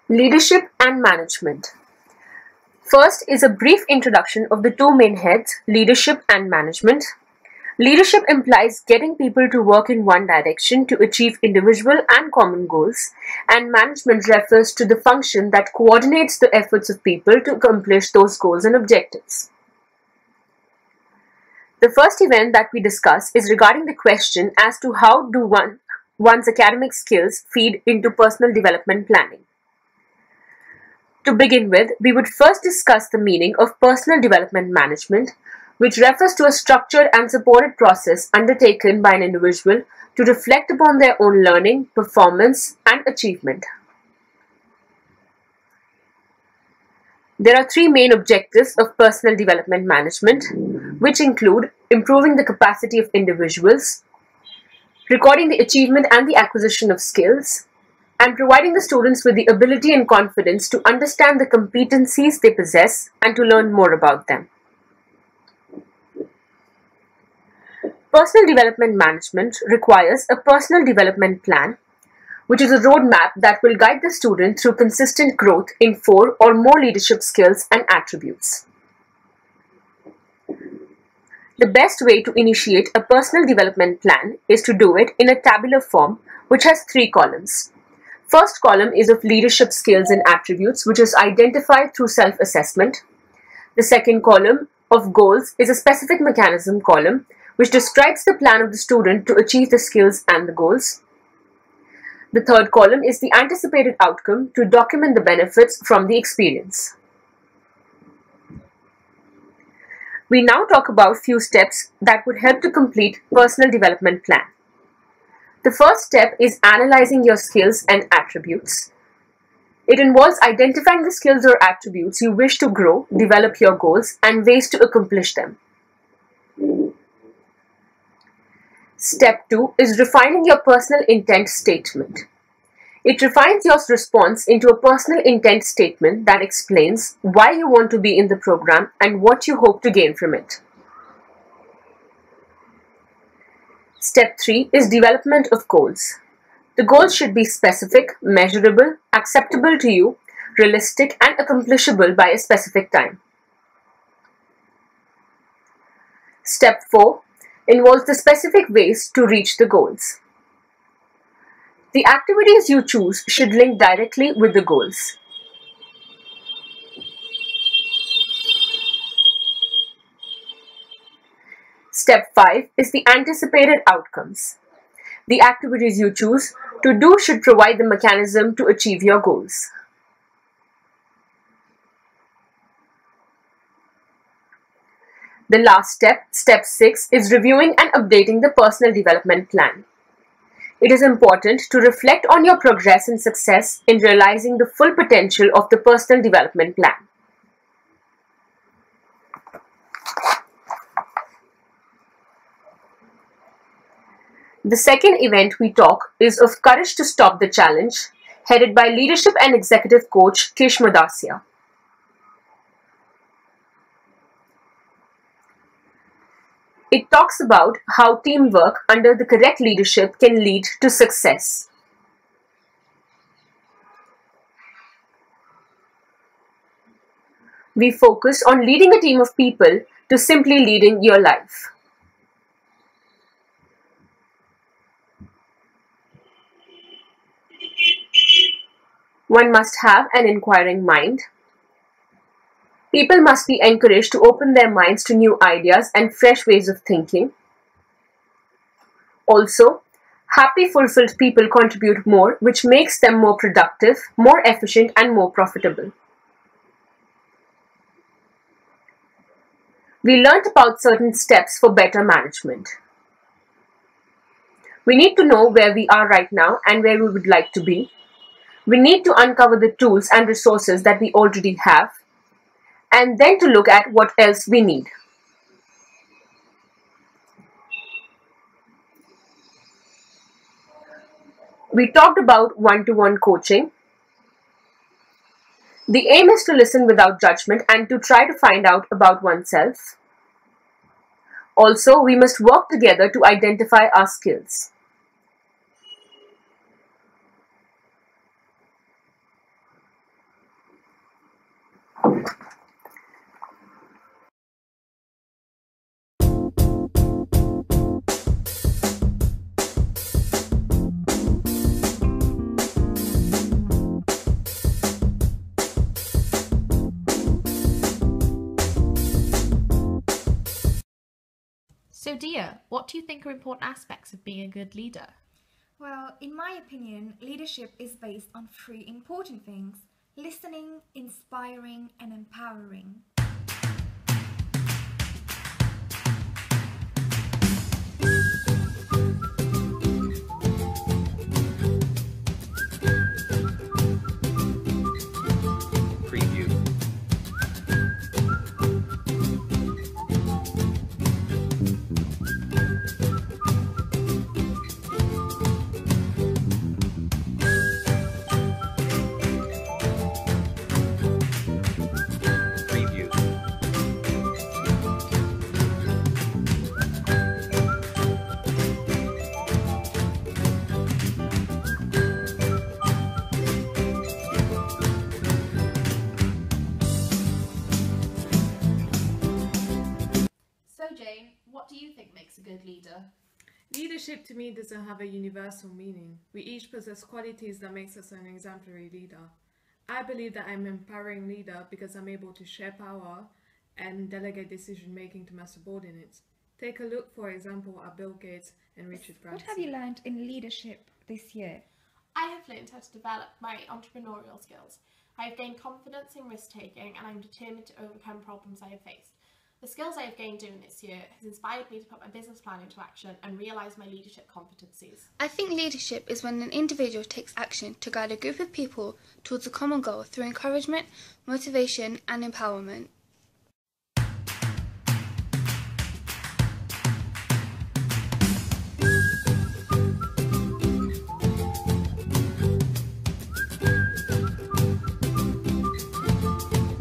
Leadership and management. First is a brief introduction of the two main heads, leadership and management. Leadership implies getting people to work in one direction to achieve individual and common goals, and management refers to the function that coordinates the efforts of people to accomplish those goals and objectives. The first event that we discuss is regarding the question as to how do one's academic skills feed into personal development planning. To begin with, we would first discuss the meaning of personal development management, which refers to a structured and supported process undertaken by an individual to reflect upon their own learning, performance, and achievement. There are three main objectives of personal development management, which include improving the capacity of individuals, recording the achievement and the acquisition of skills, and providing the students with the ability and confidence to understand the competencies they possess and to learn more about them. Personal development management requires a personal development plan, which is a roadmap that will guide the student through consistent growth in 4 or more leadership skills and attributes. The best way to initiate a personal development plan is to do it in a tabular form, which has 3 columns. First column is of leadership skills and attributes, which is identified through self-assessment. The second column of goals is a specific mechanism column, which describes the plan of the student to achieve the skills and the goals. The third column is the anticipated outcome to document the benefits from the experience. We now talk about few steps that would help to complete personal development plan. The first step is analyzing your skills and attributes. It involves identifying the skills or attributes you wish to grow, develop your goals, and ways to accomplish them. Step 2 is refining your personal intent statement. It refines your response into a personal intent statement that explains why you want to be in the program and what you hope to gain from it. Step 3 is development of goals. The goals should be specific, measurable, acceptable to you, realistic, and accomplishable by a specific time. Step 4 involves the specific ways to reach the goals. The activities you choose should link directly with the goals. Step 5 is the anticipated outcomes. The activities you choose to do should provide the mechanism to achieve your goals. The last step, step 6, is reviewing and updating the personal development plan. It is important to reflect on your progress and success in realizing the full potential of the personal development plan. The second event we talk is of Courage to Stop the Challenge, headed by Leadership and Executive Coach Kish Madasya. It talks about how teamwork under the correct leadership can lead to success. We focus on leading a team of people to simply leading your life. One must have an inquiring mind. People must be encouraged to open their minds to new ideas and fresh ways of thinking. Also, happy, fulfilled people contribute more, which makes them more productive, more efficient, and more profitable. We learnt about certain steps for better management. We need to know where we are right now and where we would like to be. We need to uncover the tools and resources that we already have, and then to look at what else we need. We talked about one-to-one coaching. The aim is to listen without judgment and to try to find out about oneself. Also, we must work together to identify our skills. So Dia, what do you think are important aspects of being a good leader? Well, in my opinion, leadership is based on three important things: listening, inspiring, and empowering. Preview. Preview. So Jane, what do you think makes a good leader? Leadership to me doesn't have a universal meaning. We each possess qualities that makes us an exemplary leader. I believe that I'm an empowering leader because I'm able to share power and delegate decision making to my subordinates. Take a look, for example, at Bill Gates and Richard Branson. What have you learned in leadership this year? I have learned how to develop my entrepreneurial skills. I have gained confidence in risk-taking and I am determined to overcome problems I have faced. The skills I have gained during this year has inspired me to put my business plan into action and realise my leadership competencies. I think leadership is when an individual takes action to guide a group of people towards a common goal through encouragement, motivation, and empowerment.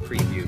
Preview.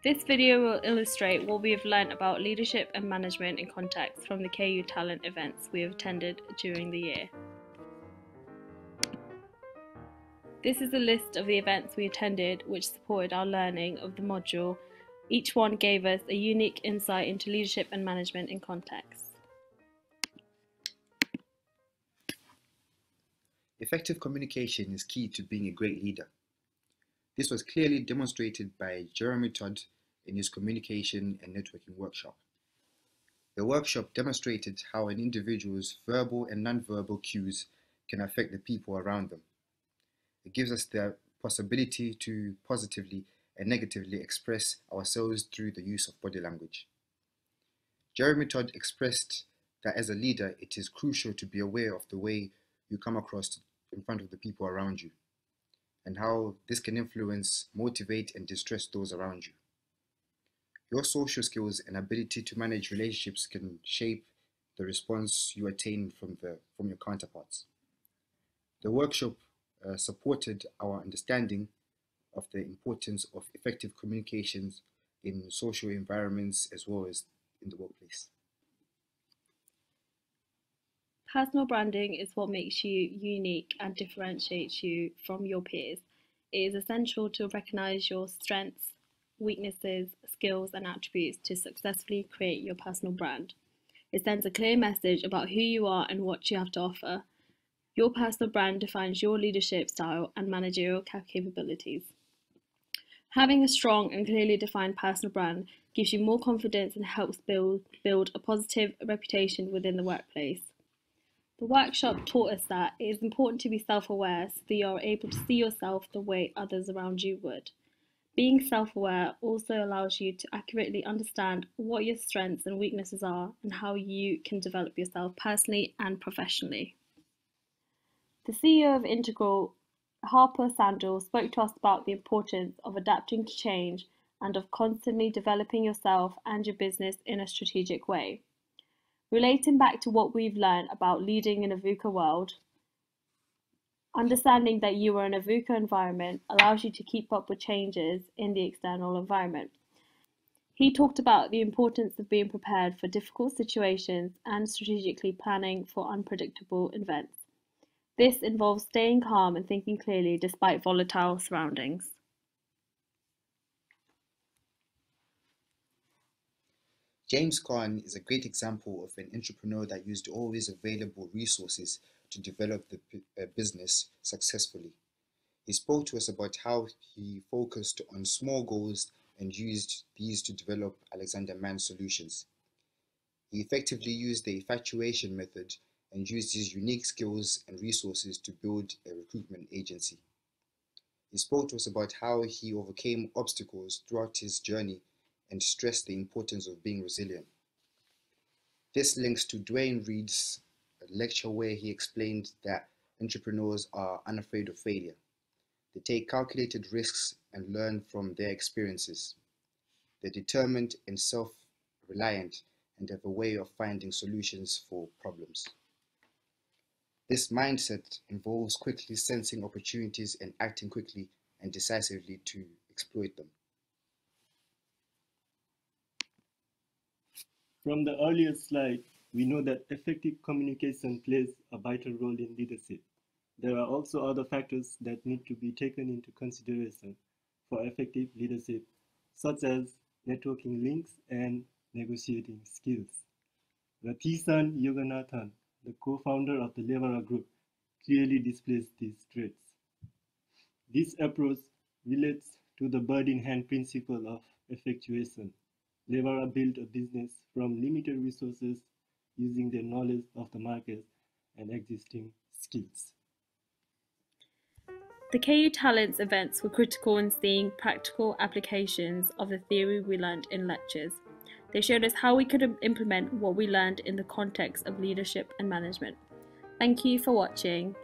This video will illustrate what we have learnt about leadership and management in context from the KU Talent events we have attended during the year. This is a list of the events we attended which supported our learning of the module. Each one gave us a unique insight into leadership and management in context. Effective communication is key to being a great leader. This was clearly demonstrated by Jeremy Todd in his communication and networking workshop. The workshop demonstrated how an individual's verbal and non-verbal cues can affect the people around them. It gives us the possibility to positively and negatively express ourselves through the use of body language. Jeremy Todd expressed that as a leader, it is crucial to be aware of the way you come across in front of the people around you, and how this can influence, motivate, and distress those around you. Your social skills and ability to manage relationships can shape the response you attain from your counterparts. The workshop supported our understanding of the importance of effective communications in social environments as well as in the workplace. Personal branding is what makes you unique and differentiates you from your peers. It is essential to recognize your strengths, weaknesses, skills, and attributes to successfully create your personal brand. It sends a clear message about who you are and what you have to offer. Your personal brand defines your leadership style and managerial capabilities. Having a strong and clearly defined personal brand gives you more confidence and helps build a positive reputation within the workplace. The workshop taught us that it is important to be self-aware so that you are able to see yourself the way others around you would. Being self-aware also allows you to accurately understand what your strengths and weaknesses are and how you can develop yourself personally and professionally. The CEO of Integral, Harper Sandel, spoke to us about the importance of adapting to change and of constantly developing yourself and your business in a strategic way. Relating back to what we've learned about leading in a VUCA world, understanding that you are in a VUCA environment allows you to keep up with changes in the external environment. He talked about the importance of being prepared for difficult situations and strategically planning for unpredictable events. This involves staying calm and thinking clearly despite volatile surroundings. James Caan is a great example of an entrepreneur that used always available resources to develop the business successfully. He spoke to us about how he focused on small goals and used these to develop Alexander Mann solutions. He effectively used the infatuation method and used his unique skills and resources to build a recruitment agency. He spoke to us about how he overcame obstacles throughout his journey and stressed the importance of being resilient. This links to Dwayne Reed's lecture where he explained that entrepreneurs are unafraid of failure. They take calculated risks and learn from their experiences. They're determined and self-reliant and have a way of finding solutions for problems. This mindset involves quickly sensing opportunities and acting quickly and decisively to exploit them. From the earlier slide, we know that effective communication plays a vital role in leadership. There are also other factors that need to be taken into consideration for effective leadership, such as networking links and negotiating skills. Rathisan Yoganathan, the co-founder of the Levara Group, clearly displays these traits. This approach relates to the bird in hand principle of effectuation. Levara built a business from limited resources using their knowledge of the market and existing skills. The KU Talents events were critical in seeing practical applications of the theory we learned in lectures. They showed us how we could implement what we learned in the context of leadership and management. Thank you for watching.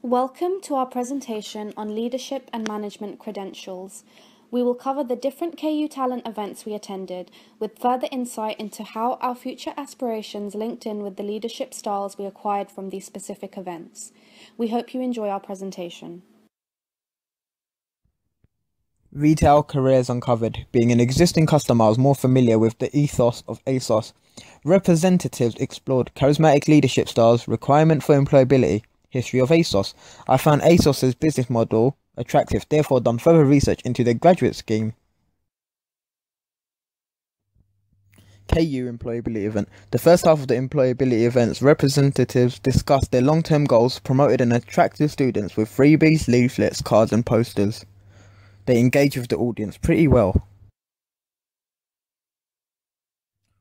Welcome to our presentation on leadership and management credentials. We will cover the different KU Talent events we attended, with further insight into how our future aspirations linked in with the leadership styles we acquired from these specific events. We hope you enjoy our presentation. Retail Careers Uncovered. Being an existing customer, I was more familiar with the ethos of ASOS. Representatives explored charismatic leadership styles, requirement for employability, history of ASOS. I found ASOS's business model attractive, therefore done further research into the graduate scheme. KU Employability Event. The first half of the employability event's representatives discussed their long-term goals, promoted and attracted students with freebies, leaflets, cards and posters. They engaged with the audience pretty well.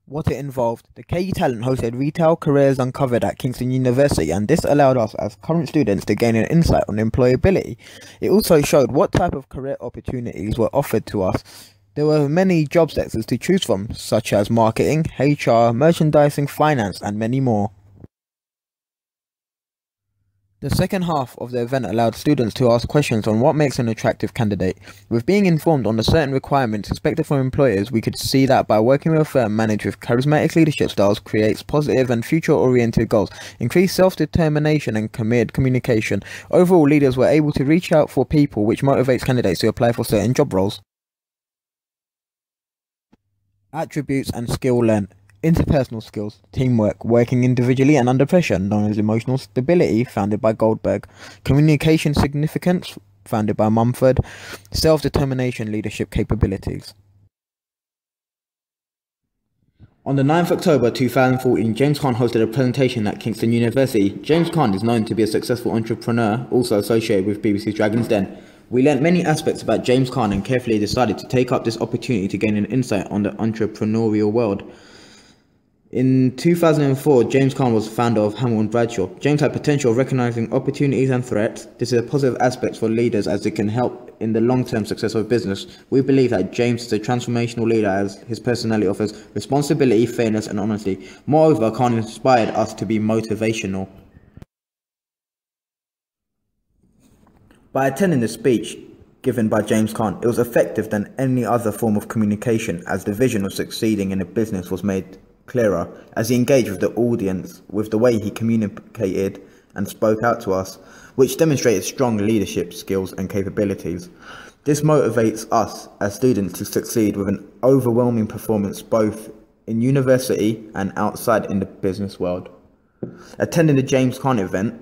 What it involved: the KU Talent hosted Retail Careers Uncovered at Kingston University, and this allowed us as current students to gain an insight on employability. It also showed what type of career opportunities were offered to us. There were many job sectors to choose from, such as marketing, HR, merchandising, finance, and many more. The second half of the event allowed students to ask questions on what makes an attractive candidate. With being informed on the certain requirements expected from employers, we could see that by working with a firm managed with charismatic leadership styles creates positive and future-oriented goals, increased self-determination and communication. Overall, leaders were able to reach out for people, which motivates candidates to apply for certain job roles. Attributes and skill learnt. Interpersonal skills, teamwork, working individually and under pressure, known as emotional stability, founded by Goldberg. Communication significance, founded by Mumford. Self-determination, leadership capabilities. On the 9th October 2014, James Khan hosted a presentation at Kingston University. James Khan is known to be a successful entrepreneur, also associated with BBC's Dragon's Den. We learnt many aspects about James Khan and carefully decided to take up this opportunity to gain an insight on the entrepreneurial world. In 2004, James Khan was founder of Hamilton Bradshaw. James had potential of recognizing opportunities and threats. This is a positive aspect for leaders as it can help in the long-term success of business. We believe that James is a transformational leader as his personality offers responsibility, fairness and honesty. Moreover, Khan inspired us to be motivational. By attending the speech given by James Khan, it was effective than any other form of communication as the vision of succeeding in a business was made clearer as he engaged with the audience with the way he communicated and spoke out to us, which demonstrated strong leadership skills and capabilities. This motivates us as students to succeed with an overwhelming performance both in university and outside in the business world. Attending the James Khan event,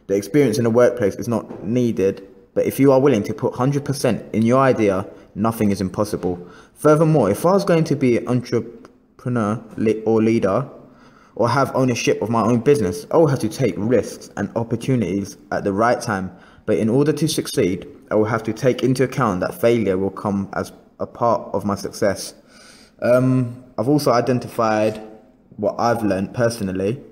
the experience in the workplace is not needed, but if you are willing to put 100% in your idea, nothing is impossible. Furthermore, if I was going to be an entrepreneur or leader or have ownership of my own business, I will have to take risks and opportunities at the right time. But in order to succeed, I will have to take into account that failure will come as a part of my success. I've also identified what I've learned personally.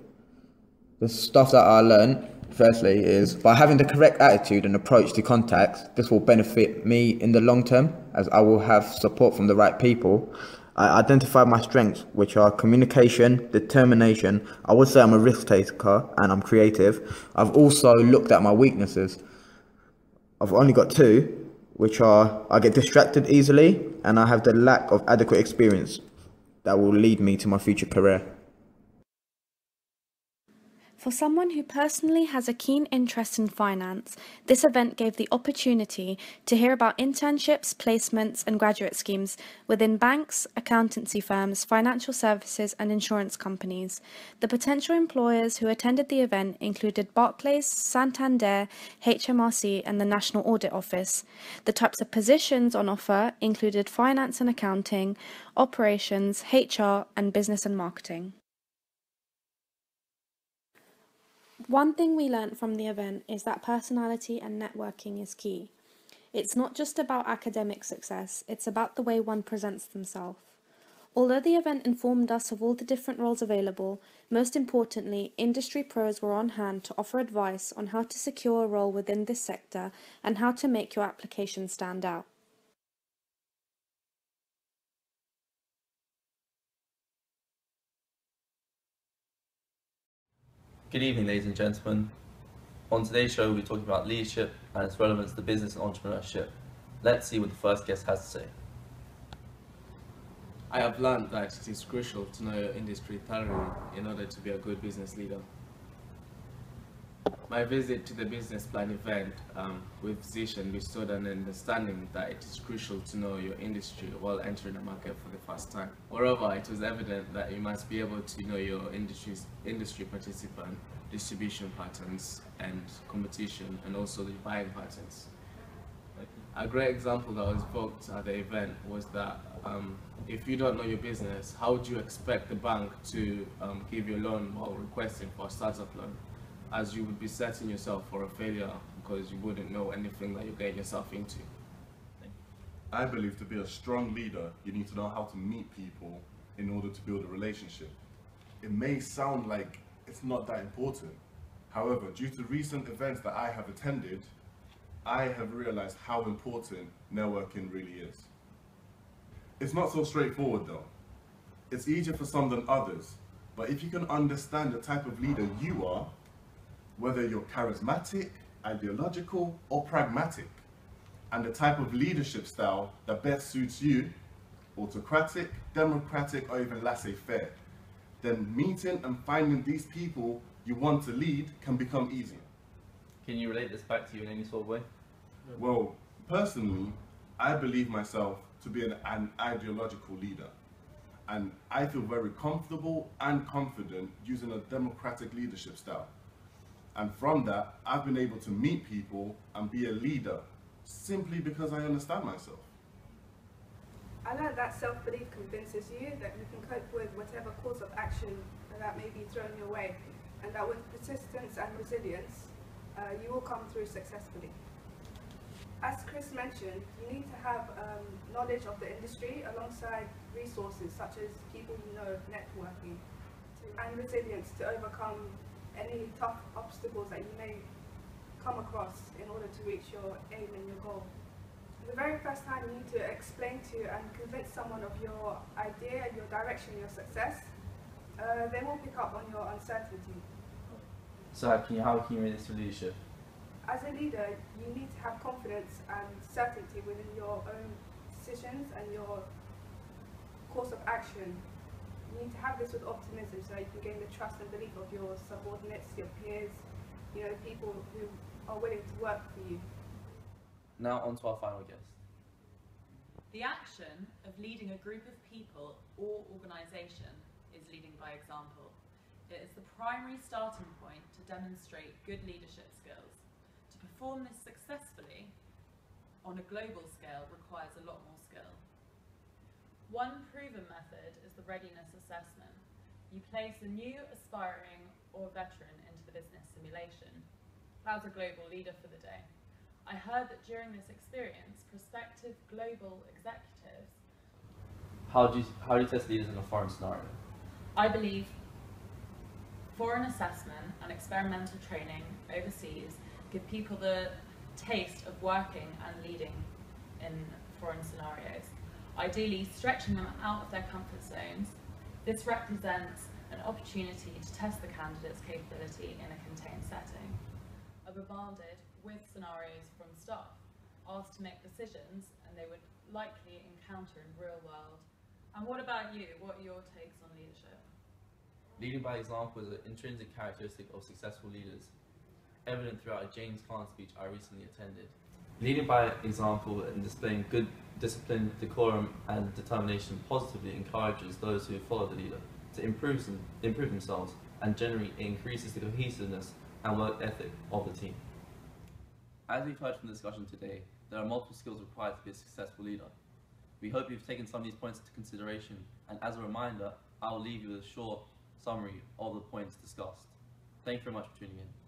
The stuff that I learned, firstly, is by having the correct attitude and approach to contacts, this will benefit me in the long term as I will have support from the right people. I identified my strengths, which are communication, determination. I would say I'm a risk taker and I'm creative. I've also looked at my weaknesses. I've only got two, which are I get distracted easily and I have the lack of adequate experience that will lead me to my future career. For someone who personally has a keen interest in finance, this event gave the opportunity to hear about internships, placements and graduate schemes within banks, accountancy firms, financial services and insurance companies. The potential employers who attended the event included Barclays, Santander, HMRC and the National Audit Office. The types of positions on offer included finance and accounting, operations, HR and business and marketing. One thing we learnt from the event is that personality and networking is key. It's not just about academic success, it's about the way one presents themselves. Although the event informed us of all the different roles available, most importantly, industry pros were on hand to offer advice on how to secure a role within this sector and how to make your application stand out. Good evening, ladies and gentlemen. On today's show, we'll be talking about leadership and its relevance to business and entrepreneurship. Let's see what the first guest has to say. I have learned that it is crucial to know your industry thoroughly in order to be a good business leader. My visit to the business plan event with Zishan bestowed an understanding that it is crucial to know your industry while entering the market for the first time. Moreover, it was evident that you must be able to know your industry participant, distribution patterns and competition, and also the buying patterns. A great example that was evoked at the event was that if you don't know your business, how would you expect the bank to give you a loan while requesting for a startup loan, as you would be setting yourself for a failure because you wouldn't know anything that you're getting yourself into. I believe to be a strong leader, you need to know how to meet people in order to build a relationship. It may sound like it's not that important. However, due to recent events that I have attended, I have realized how important networking really is. It's not so straightforward though. It's easier for some than others, but if you can understand the type of leader you are, whether you're charismatic, ideological, or pragmatic, and the type of leadership style that best suits you, autocratic, democratic, or even laissez-faire, then meeting and finding these people you want to lead can become easier. Can you relate this back to you in any sort of way? Well, personally, I believe myself to be an ideological leader, and I feel very comfortable and confident using a democratic leadership style. And from that, I've been able to meet people and be a leader simply because I understand myself. I learned that self-belief convinces you that you can cope with whatever course of action that may be thrown your way, and that with persistence and resilience, you will come through successfully. As Chris mentioned, you need to have knowledge of the industry alongside resources such as people you know, networking, and resilience to overcome any tough obstacles that you may come across in order to reach your aim and your goal. The very first time you need to explain to and convince someone of your idea, your direction, your success, they will pick up on your uncertainty. So how can you relate this to leadership? As a leader, you need to have confidence and certainty within your own decisions and your course of action. You need to have this with optimism so that you can gain the trust and belief of your subordinates, your peers, you know, people who are willing to work for you. Now on to our final guest. The action of leading a group of people or organisation is leading by example. It is the primary starting point to demonstrate good leadership skills. To perform this successfully on a global scale requires a lot more skill. One proven method is the readiness assessment. You place a new, aspiring, or veteran into the business simulation. Cloud's a global leader for the day. I heard that during this experience, prospective global executives... How do you test leaders in a foreign scenario? I believe foreign assessment and experimental training overseas give people the taste of working and leading in foreign scenarios, ideally stretching them out of their comfort zones. This represents an opportunity to test the candidate's capability in a contained setting. Are bombarded with scenarios from staff, asked to make decisions and they would likely encounter in real world. And what about you? What are your takes on leadership? Leading by example is an intrinsic characteristic of successful leaders, evident throughout a James Caan speech I recently attended. Leading by example and displaying good discipline, decorum and determination positively encourages those who follow the leader to improve themselves, and generally increases the cohesiveness and work ethic of the team. As we've heard from the discussion today, there are multiple skills required to be a successful leader. We hope you've taken some of these points into consideration, and as a reminder, I'll leave you with a short summary of the points discussed. Thank you very much for tuning in.